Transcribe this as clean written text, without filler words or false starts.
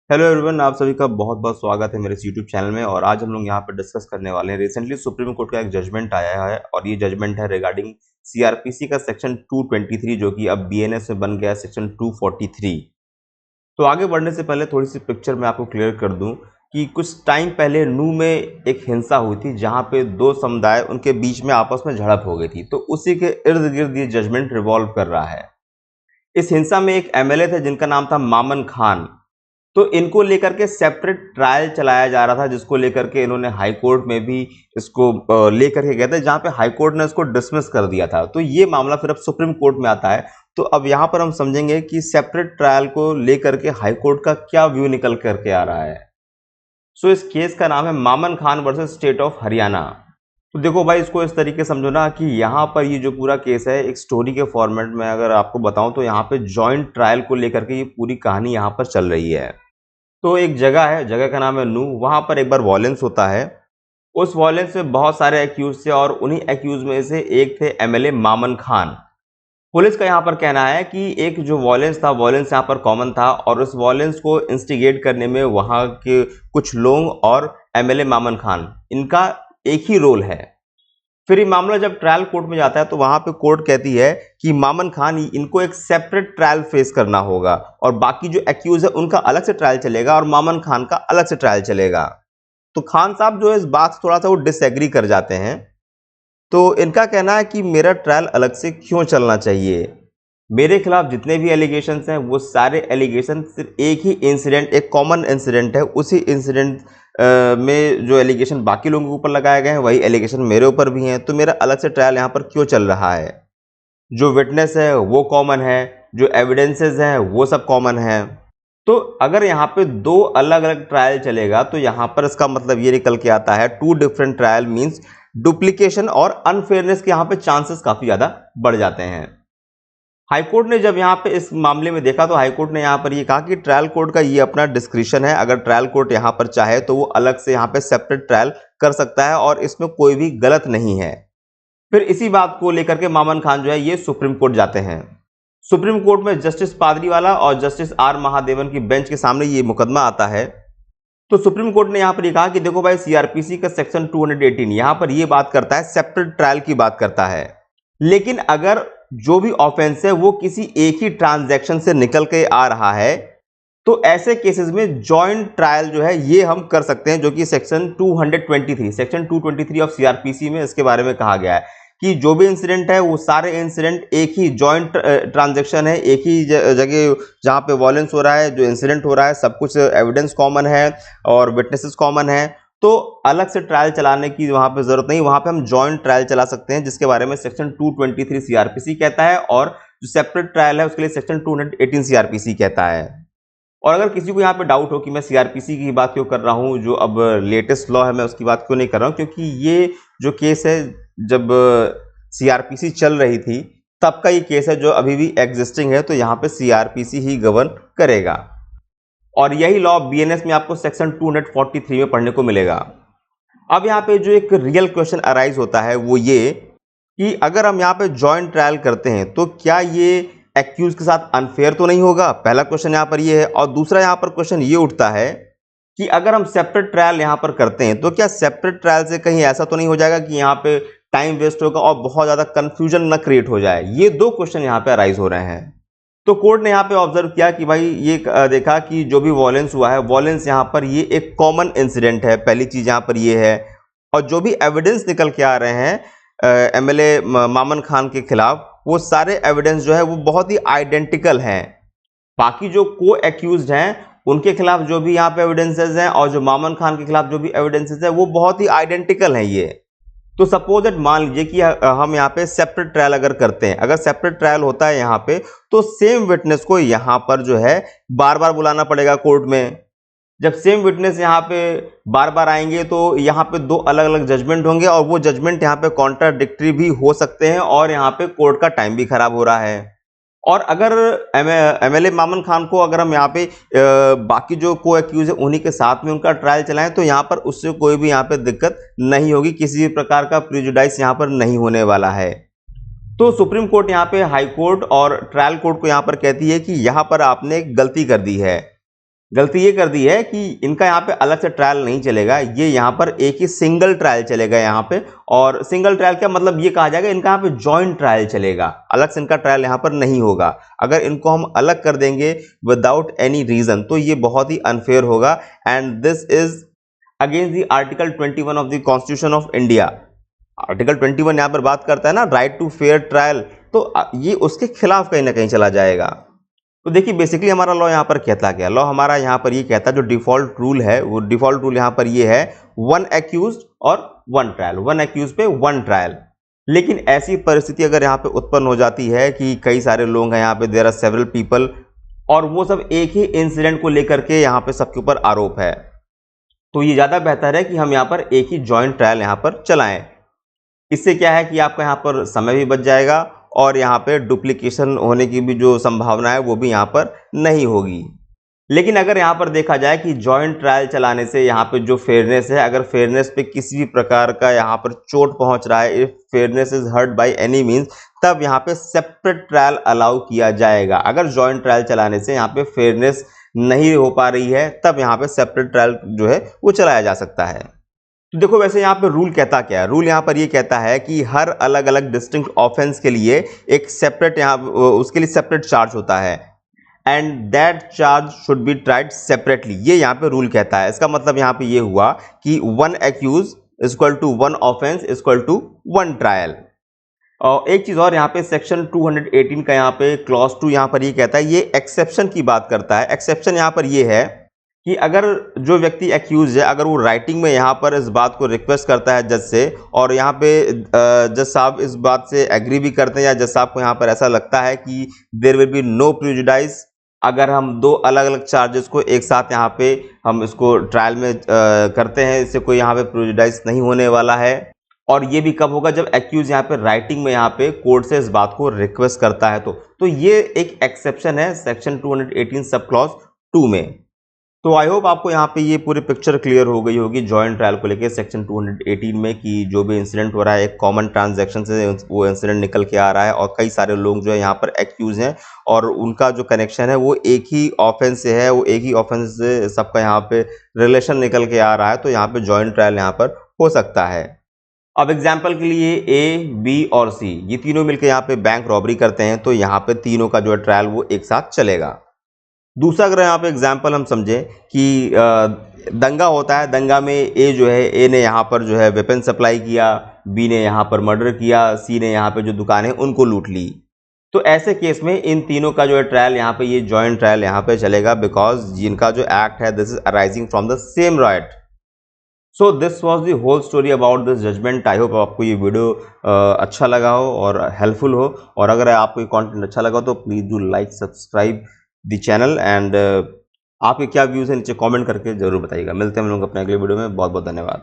Hello everyone, आप सभी का बहुत बहुत स्वागत है मेरे इस यूट्यूब चैनल में। और आज हम लोग यहाँ पर डिस्कस करने वाले हैं। रिसेंटली सुप्रीम कोर्ट का एक जजमेंट आया है और ये जजमेंट है रिगार्डिंग सीआरपीसी का सेक्शन 223 जो कि अब बीएनएस में बन गया सेक्शन 243। तो आगे बढ़ने से पहले थोड़ी सी पिक्चर मैं आपको क्लियर कर दूं कि कुछ टाइम पहले नू में एक हिंसा हुई थी जहां पे दो समुदाय उनके बीच में आपस में झड़प हो गई थी। तो उसी के इर्द गिर्द ये जजमेंट रिवॉल्व कर रहा है। इस हिंसा में एक एमएलए थे जिनका नाम था मामन खान। तो इनको लेकर के सेपरेट ट्रायल चलाया जा रहा था, जिसको लेकर के इन्होंने हाई कोर्ट में भी इसको लेकर के गए थे, जहां पे हाई कोर्ट ने इसको डिसमिस कर दिया था। तो ये मामला फिर अब सुप्रीम कोर्ट में आता है। तो अब यहां पर हम समझेंगे कि सेपरेट ट्रायल को लेकर के हाई कोर्ट का क्या व्यू निकल करके आ रहा है। सो इस केस का नाम है Maman Khan versus state of Haryana. तो देखो भाई, इसको इस तरीके समझो ना कि यहाँ पर ये जो पूरा केस है एक स्टोरी के फॉर्मेट में अगर आपको बताऊं तो यहाँ पे जॉइंट ट्रायल को लेकर के ये पूरी कहानी यहाँ पर चल रही है। तो एक जगह है, जगह का नाम है नू। वहां पर एक बार वॉयलेंस होता है। उस वॉयलेंस में बहुत सारे एक्यूज थे और उन्हीं एक्यूज में से एक थे एमएलए मामन खान। पुलिस का यहाँ पर कहना है कि एक जो वॉयलेंस था, वॉयलेंस यहाँ पर कॉमन था और उस वॉयलेंस को इंस्टिगेट करने में वहां के कुछ लोग और एमएलए मामन खान, इनका एक ही रोल है। फिर ये मामला जब ट्रायल कोर्ट में जाता है तो वहां पे कोर्ट कहती है कि मामन खान इनको एक सेपरेट ट्रायल फेस करना होगा और बाकी जो एक्यूज है उनका अलग से ट्रायल चलेगा और मामन खान का अलग से ट्रायल चलेगा। तो खान साहब जो है इस बात से थोड़ा सा वो डिसएग्री कर जाते हैं। तो इनका कहना है कि मेरा ट्रायल अलग से क्यों चलना चाहिए। मेरे खिलाफ जितने भी एलिगेशंस हैं वो सारे एलिगेशन सिर्फ एक ही इंसिडेंट, एक कॉमन इंसिडेंट है, उसी इंसिडेंट में जो एलिगेशन बाकी लोगों के ऊपर लगाए गए हैं वही एलिगेशन मेरे ऊपर भी हैं। तो मेरा अलग से ट्रायल यहाँ पर क्यों चल रहा है। जो विटनेस है वो कॉमन है, जो एविडेंसेस हैं वो सब कॉमन है। तो अगर यहाँ पे दो अलग अलग ट्रायल चलेगा तो यहाँ पर इसका मतलब ये निकल के आता है two different trial means duplication और अनफेयरनेस के यहाँ पे चांसेस काफी ज्यादा बढ़ जाते हैं। हाईकोर्ट ने जब यहाँ पे इस मामले में देखा तो हाईकोर्ट ने यहाँ पर ये कहा कि ट्रायल कोर्ट का ये अपना डिस्क्रिशन है। अगर ट्रायल कोर्ट यहाँ पर चाहे तो वो अलग से यहाँ पे सेपरेट ट्रायल कर सकता है और इसमें कोई भी गलत नहीं है। फिर इसी बात को लेकर के मामन खान जो है ये सुप्रीम कोर्ट जाते हैं। सुप्रीम कोर्ट में जस्टिस पादरीवाला और जस्टिस आर महादेवन की बेंच के सामने ये मुकदमा आता है। तो सुप्रीम कोर्ट ने यहां पर ये कहा कि देखो भाई, सीआरपीसी का सेक्शन 218 यहां पर ये बात करता है, सेपरेट ट्रायल की बात करता है। लेकिन अगर जो भी ऑफेंस है वो किसी एक ही ट्रांजैक्शन से निकल के आ रहा है तो ऐसे केसेस में जॉइंट ट्रायल जो है ये हम कर सकते हैं, जो कि सेक्शन 223 ऑफ सीआरपीसी में इसके बारे में कहा गया है कि जो भी इंसिडेंट है वो सारे इंसिडेंट एक ही जॉइंट ट्रांजैक्शन है, एक ही जगह जहां पे वॉयलेंस हो रहा है, जो इंसिडेंट हो रहा है सब कुछ एविडेंस कॉमन है और विटनेसेस कॉमन है। तो अलग से ट्रायल चलाने की वहां पे जरूरत नहीं, वहां पे हम जॉइंट ट्रायल चला सकते हैं, जिसके बारे में सेक्शन 223 सीआरपीसी कहता है और जो सेपरेट ट्रायल है उसके लिए सेक्शन 218 सीआरपीसी कहता है। और अगर किसी को यहाँ पे डाउट हो कि मैं सीआरपीसी की बात क्यों कर रहा हूँ, जो अब लेटेस्ट लॉ है मैं उसकी बात क्यों नहीं कर रहा हूँ, क्योंकि ये जो केस है जब सीआरपीसी चल रही थी तब का ये केस है जो अभी भी एग्जिस्टिंग है। तो यहाँ पे सीआरपीसी ही गवर्न करेगा और यही लॉ बीएनएस में आपको सेक्शन 243 में पढ़ने को मिलेगा। अब यहाँ पे जो एक रियल क्वेश्चन अराइज होता है वो ये कि अगर हम यहाँ पे जॉइंट ट्रायल करते हैं तो क्या ये एक्यूज के साथ अनफेयर तो नहीं होगा। पहला क्वेश्चन यहाँ पर ये है। और दूसरा यहाँ पर क्वेश्चन ये उठता है कि अगर हम सेपरेट ट्रायल यहाँ पर करते हैं तो क्या सेपरेट ट्रायल से कहीं ऐसा तो नहीं हो जाएगा कि यहाँ पे टाइम वेस्ट होगा और बहुत ज्यादा कंफ्यूजन न क्रिएट हो जाए। ये दो क्वेश्चन यहाँ पे अराइज हो रहे हैं। तो कोर्ट ने यहाँ पे ऑब्जर्व किया कि भाई ये देखा कि जो भी वॉयलेंस हुआ है, वॉयलेंस यहाँ पर ये एक कॉमन इंसिडेंट है, पहली चीज यहाँ पर ये है। और जो भी एविडेंस निकल के आ रहे हैं एमएलए मामन खान के खिलाफ, वो सारे एविडेंस जो है वो बहुत ही आइडेंटिकल हैं। बाकी जो को एक्यूज्ड हैं उनके खिलाफ जो भी यहाँ पे एविडेंसेस हैं और जो मामन खान के खिलाफ जो भी एविडेंसेस है वो बहुत ही आइडेंटिकल हैं ये। तो सपोज दैट मान लीजिए कि हम यहाँ पे सेपरेट ट्रायल अगर करते हैं, अगर सेपरेट ट्रायल होता है यहाँ पे तो सेम विटनेस को यहाँ पर जो है बार बार बुलाना पड़ेगा कोर्ट में। जब सेम विटनेस यहाँ पे बार बार आएंगे तो यहाँ पे दो अलग अलग जजमेंट होंगे और वो जजमेंट यहाँ पे कॉन्ट्राडिक्टरी भी हो सकते हैं और यहाँ पे कोर्ट का टाइम भी खराब हो रहा है। और अगर एमएलए मामन खान को अगर हम यहाँ पे बाकी जो को एक्यूज है उन्हीं के साथ में उनका ट्रायल चलाएं तो यहाँ पर उससे कोई भी यहाँ पे दिक्कत नहीं होगी, किसी भी प्रकार का प्रिजुडाइस यहाँ पर नहीं होने वाला है। तो सुप्रीम कोर्ट यहाँ पे हाई कोर्ट और ट्रायल कोर्ट को यहाँ पर कहती है कि यहाँ पर आपने गलती कर दी है। गलती ये कर दी है कि इनका यहाँ पे अलग से ट्रायल नहीं चलेगा, ये यहाँ पर एक ही सिंगल ट्रायल चलेगा यहाँ पे। और सिंगल ट्रायल क्या मतलब, ये कहा जाएगा इनका यहाँ पे जॉइंट ट्रायल चलेगा, अलग से इनका ट्रायल यहाँ पर नहीं होगा। अगर इनको हम अलग कर देंगे विदाउट एनी रीजन तो ये बहुत ही अनफेयर होगा, and this is against the article 21 of the constitution of India. Article 21 यहाँ पर बात करता है ना राइट टू फेयर ट्रायल, तो ये उसके खिलाफ कहीं ना कहीं चला जाएगा। तो देखिए बेसिकली हमारा लॉ यहाँ पर कहता क्या, लॉ हमारा यहाँ पर ये कहता है, जो डिफॉल्ट रूल है वो डिफॉल्ट रूल यहाँ पर ये है 1 एक्यूज्ड और 1 ट्रायल, 1 एक्यूज पे 1 ट्रायल। लेकिन ऐसी परिस्थिति अगर यहाँ पे उत्पन्न हो जाती है कि कई सारे लोग हैं यहाँ पे, देयर आर सेवरल पीपल, और वो सब एक ही इंसिडेंट को लेकर के यहाँ पे सबके ऊपर आरोप है, तो ये ज़्यादा बेहतर है कि हम यहाँ पर एक ही जॉइंट ट्रायल यहाँ पर चलाएं। इससे क्या है कि आपका यहाँ पर समय भी बच जाएगा और यहाँ पे डुप्लीकेशन होने की भी जो संभावना है वो भी यहाँ पर नहीं होगी। लेकिन अगर यहाँ पर देखा जाए कि जॉइंट ट्रायल चलाने से यहाँ पे जो फेयरनेस है, अगर फेयरनेस पे किसी भी प्रकार का यहाँ पर चोट पहुँच रहा है, if fairness is hurt by any means, तब यहाँ पे सेपरेट ट्रायल अलाउ किया जाएगा। अगर जॉइंट ट्रायल चलाने से यहाँ पे फेयरनेस नहीं हो पा रही है तब यहाँ पे सेपरेट ट्रायल जो है वो चलाया जा सकता है। तो देखो वैसे यहाँ पे रूल कहता क्या है, रूल यहाँ पर ये कहता है कि हर अलग अलग डिस्टिंक्ट ऑफेंस के लिए एक सेपरेट यहाँ उसके लिए सेपरेट चार्ज होता है, and that charge should be tried separately, ये यहाँ पे रूल कहता है। इसका मतलब यहाँ पे ये हुआ कि 1 accuse equal to 1 offence equal to 1 trial. और एक चीज और यहाँ पे सेक्शन 218 का यहाँ पे क्लॉज 2 यहाँ पर ये कहता है, ये एक्सेप्शन की बात करता है। एक्सेप्शन यहाँ पर ये है कि अगर जो व्यक्ति एक्यूज है, अगर वो राइटिंग में यहाँ पर इस बात को रिक्वेस्ट करता है जज से, और यहाँ पे जज साहब इस बात से एग्री भी करते हैं, या जज साहब को यहाँ पर ऐसा लगता है कि there will be no prejudice, अगर हम 2 अलग अलग चार्जेस को एक साथ यहाँ पे हम इसको ट्रायल में करते हैं, इससे कोई यहाँ पे प्रेजुडाइज नहीं होने वाला है। और ये भी कब होगा, जब एक्यूज यहाँ पे राइटिंग में यहाँ पे कोर्ट से इस बात को रिक्वेस्ट करता है। तो ये एक एक्सेप्शन है सेक्शन 218 सब क्लॉज 2 में। तो आई होप आपको यहाँ पे ये पूरी पिक्चर क्लियर हो गई होगी जॉइंट ट्रायल को लेके सेक्शन 218 में, कि जो भी इंसिडेंट हो रहा है एक कॉमन ट्रांजैक्शन से वो इंसिडेंट निकल के आ रहा है, और कई सारे लोग जो है यहाँ पर एक्यूज हैं और उनका जो कनेक्शन है वो एक ही ऑफेंस से है, वो एक ही ऑफेंस से सबका यहाँ पे रिलेशन निकल के आ रहा है, तो यहाँ पे जॉइंट ट्रायल यहाँ पर हो सकता है। अब एग्जाम्पल के लिए ए, बी और सी ये तीनों मिलकर यहाँ पे बैंक रॉबरी करते हैं, तो यहाँ पे तीनों का जो है ट्रायल वो एक साथ चलेगा। दूसरा अगर यहाँ पे एग्जाम्पल हम समझें कि दंगा होता है, दंगा में ए जो है, ए ने यहाँ पर जो है वेपन सप्लाई किया, बी ने यहाँ पर मर्डर किया, सी ने यहाँ पे जो दुकान है उनको लूट ली, तो ऐसे केस में इन तीनों का जो है ट्रायल यहाँ पे ये जॉइंट ट्रायल यहाँ पे चलेगा, बिकॉज जिनका जो एक्ट है this is arising from the same right. So this was the whole story about this judgment. I hope आपको ये वीडियो अच्छा लगा हो और हेल्पफुल हो, और अगर आपको ये कंटेंट अच्छा लगा हो तो please do like subscribe the channel, and आपके क्या व्यूज़ हैं नीचे कमेंट करके जरूर बताइएगा। मिलते हैं हम लोग अपने अगले वीडियो में। बहुत बहुत धन्यवाद।